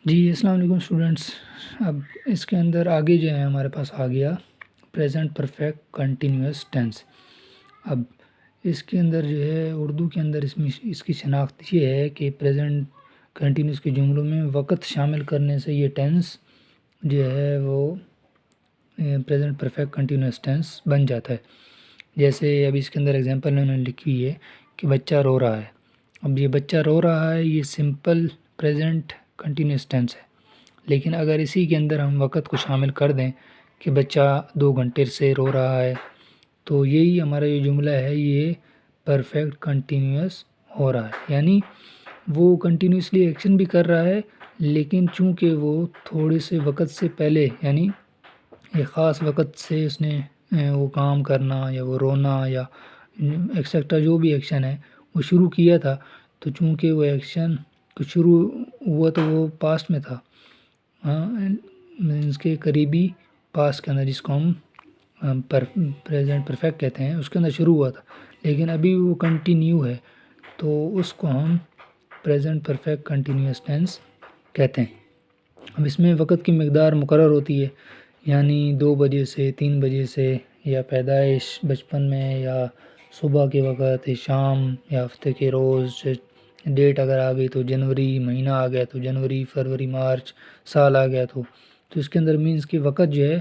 جی السلام علیکم اسٹوڈنٹس. اب اس کے اندر آگے جو ہے ہمارے پاس آ گیا پریزنٹ پرفیکٹ کنٹینیوس ٹینس. اب اس کے اندر جو ہے اردو کے اندر اس کی شناخت یہ ہے کہ پریزنٹ کنٹینیوس کے جملوں میں وقت شامل کرنے سے یہ ٹینس جو ہے وہ پریزنٹ پرفیکٹ کنٹینیوس ٹینس بن جاتا ہے. جیسے اب اس کے اندر ایگزامپل انہوں نے لکھی ہوئی ہے کہ بچہ رو رہا ہے. اب یہ بچہ رو رہا ہے یہ سمپل پریزنٹ کنٹینیوس ٹینس ہے، لیکن اگر اسی کے اندر ہم وقت کو شامل کر دیں کہ بچہ 2 گھنٹے سے رو رہا ہے تو یہی ہمارا یہ جملہ ہے، یہ پرفیکٹ کنٹینیوس ہو رہا ہے. یعنی وہ کنٹینیوسلی ایکشن بھی کر رہا ہے، لیکن چونکہ وہ تھوڑے سے وقت سے پہلے یعنی ایک خاص وقت سے اس نے وہ کام کرنا یا وہ رونا یا ایکسیکٹرا جو بھی ایکشن ہے وہ شروع کیا تھا، تو چونکہ وہ ایکشن تو شروع ہوا تو وہ پاسٹ میں تھا، اس کے قریبی پاسٹ کے اندر جس کو ہم پریزنٹ پرفیکٹ کہتے ہیں اس کے اندر شروع ہوا تھا، لیکن ابھی وہ کنٹینیو ہے تو اس کو ہم پریزنٹ پرفیکٹ کنٹینیوس ٹینس کہتے ہیں. اب اس میں وقت کی مقدار مقرر ہوتی ہے، یعنی 2 بجے سے 3 بجے سے، یا پیدائش بچپن میں، یا صبح کے وقت، شام، یا ہفتے کے روز. ڈیٹ اگر آ گئی تو جنوری، مہینہ آ گیا تو جنوری، فروری، مارچ، سال آ گیا تو اس کے اندر مینس کہ وقت جو ہے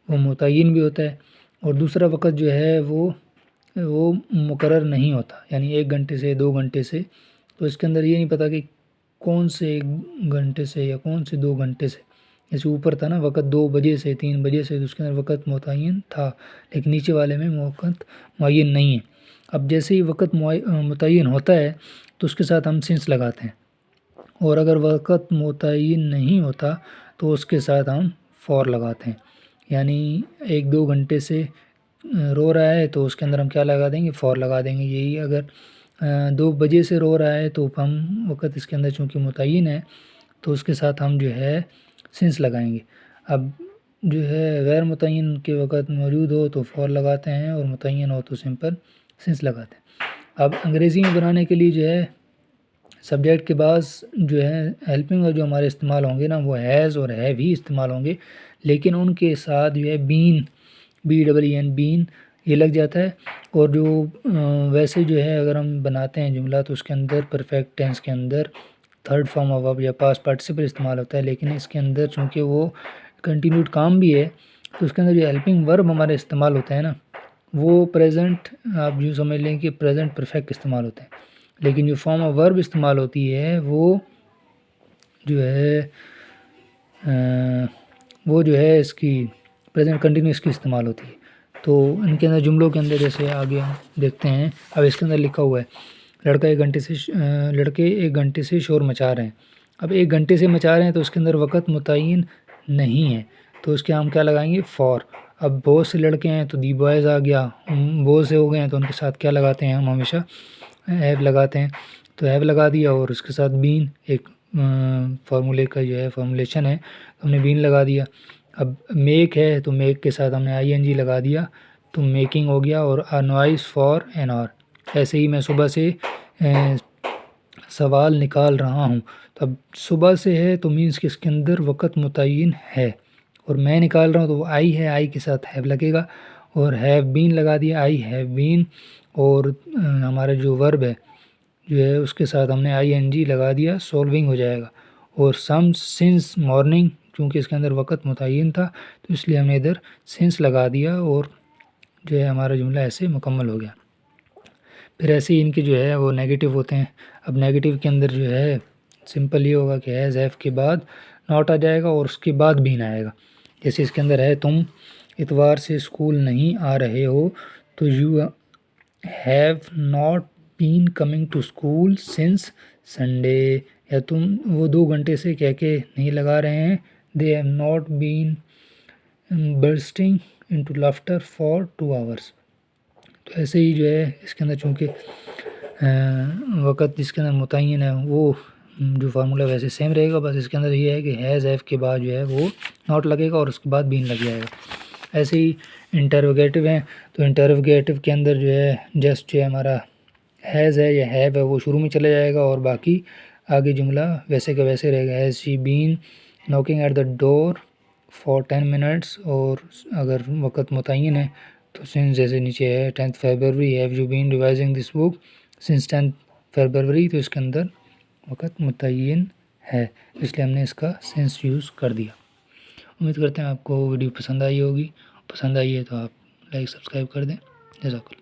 وہ متعین بھی ہوتا ہے، اور دوسرا وقت جو ہے وہ مقرر نہیں ہوتا، یعنی 1 گھنٹے سے 2 گھنٹے سے. تو اس کے اندر یہ نہیں پتہ کہ کون سے 1 گھنٹے سے یا کون سے 2 گھنٹے سے. جیسے اوپر تھا نا وقت 2 بجے سے 3 بجے سے، تو اس کے اندر وقت متعین تھا، لیکن نیچے والے میں وقت معین نہیں ہے. اب جیسے ہی وقت متعین ہوتا ہے تو اس کے ساتھ ہم سنس لگاتے ہیں، اور اگر وقت متعین نہیں ہوتا تو اس کے ساتھ ہم فور لگاتے ہیں. یعنی 1-2 گھنٹے سے رو رہا ہے تو اس کے اندر ہم کیا لگا دیں گے؟ فور لگا دیں گے. یہی اگر 2 بجے سے رو رہا ہے تو ہم وقت اس کے اندر چونکہ متعین ہے تو اس کے ساتھ ہم جو ہے سنس لگائیں گے. اب جو ہے غیر متعین کے وقت موجود ہو تو فور لگاتے ہیں، اور متعین ہو تو سمپل سنس لگاتے ہیں. اب انگریزی میں بنانے کے لیے جو ہے سبجیکٹ کے بعد جو ہے ہیلپنگ اور جو ہمارے استعمال ہوں گے نا وہ ہیز اور ہیو ہی استعمال ہوں گے، لیکن ان کے ساتھ جو ہے بین، BEEN بین یہ لگ جاتا ہے. اور جو ویسے جو ہے اگر ہم بناتے ہیں جملہ تو اس کے اندر پرفیکٹ ٹینس کے اندر تھرڈ فارم آف ورب یا پاسٹ پارٹیسپل استعمال ہوتا ہے، لیکن اس کے اندر چونکہ وہ کنٹینیوڈ کام بھی ہے تو اس کے اندر جو ہیلپنگ ورب ہمارے استعمال ہوتے ہیں نا وہ پریزنٹ، آپ یوں سمجھ لیں کہ پریزنٹ پرفیکٹ استعمال ہوتے ہیں، لیکن جو فارم آف ورب استعمال ہوتی ہے وہ جو ہے اس کی پریزنٹ کنٹینیوس کی استعمال ہوتی ہے. تو ان کے اندر جملوں کے اندر جیسے آگے ہم دیکھتے ہیں. اب اس کے اندر لکھا ہوا ہے لڑکے 1 گھنٹے سے شور مچا رہے ہیں. اب 1 گھنٹے سے مچا رہے ہیں تو اس کے اندر وقت متعین نہیں ہے، تو اس کے ہم کیا لگائیں گے؟ فور. اب بہت سے لڑکے ہیں تو دی بوائز آ گیا، بہت سے ہو گئے ہیں تو ان کے ساتھ کیا لگاتے ہیں؟ ہم ہمیشہ ہیو لگاتے ہیں. تو ہیو لگا دیا اور اس کے ساتھ بین ایک فارمولے کا جو ہے فارمولیشن ہے، ہم نے بین لگا دیا. اب میک ہے تو میک کے ساتھ ہم نے ING لگا دیا تو میکنگ ہو گیا، اور نوائز فار این آر. ایسے ہی میں صبح سے سوال نکال رہا ہوں، تو اب صبح سے ہے تو مینس کہ اس کے اندر وقت متعین ہے، اور میں نکال رہا ہوں تو وہ آئی ہے، آئی کے ساتھ ہیو لگے گا، اور ہیو بین لگا دیا، آئی ہیو بین. اور ہمارا جو ورب ہے جو ہے اس کے ساتھ ہم نے ING لگا دیا، سولونگ ہو جائے گا. اور سم سنس مارننگ، چونکہ اس کے اندر وقت متعین تھا تو اس لیے ہم نے ادھر سنس لگا دیا، اور جو ہے ہمارا جملہ ایسے مکمل ہو گیا. پھر ایسے ہی ان کے جو ہے وہ نیگیٹو ہوتے ہیں. اب نیگیٹو کے اندر جو ہے سمپل یہ ہوگا کہ ہیز ہیو کے بعد ناٹ آ جائے گا اور اس کے بعد بین آئے گا. جیسے اس کے اندر ہے تم اتوار سے اسکول نہیں آ رہے ہو، تو you have not been coming to school since Sunday. یا تم وہ 2 گھنٹے سے کہہ کے نہیں لگا رہے ہیں، they have not been برسٹنگ into laughter for 2 hours. تو ایسے ہی جو ہے اس کے اندر چونکہ وقت جس کے اندر متعین ہے وہ جو فارمولہ ویسے سیم رہے گا، بس اس کے اندر یہ ہے کہ ہیز ہیو کے بعد جو ہے وہ ناٹ لگے گا اور اس کے بعد بین لگ جائے گا. ایسے ہی انٹروگیٹو ہیں تو انٹروگیٹو کے اندر جو ہے جسٹ جو ہے ہمارا ہیز ہے یا ہیو ہے وہ شروع میں چلے جائے گا، اور باقی آگے جملہ ویسے کا ویسے رہے گا. Has she been knocking at the door for 10 minutes. اور اگر وقت متعین ہے تو سنس جیسے نیچے ہے 10th February. Have you been revising this book since 10th February. تو اس کے اندر وقت متعین ہے، اس لیے ہم نے اس کا سنس یوز کر دیا. امید کرتے ہیں آپ کو ویڈیو پسند آئی ہوگی. پسند آئی ہے تو آپ لائک سبسکرائب کر دیں. جزاک اللہ.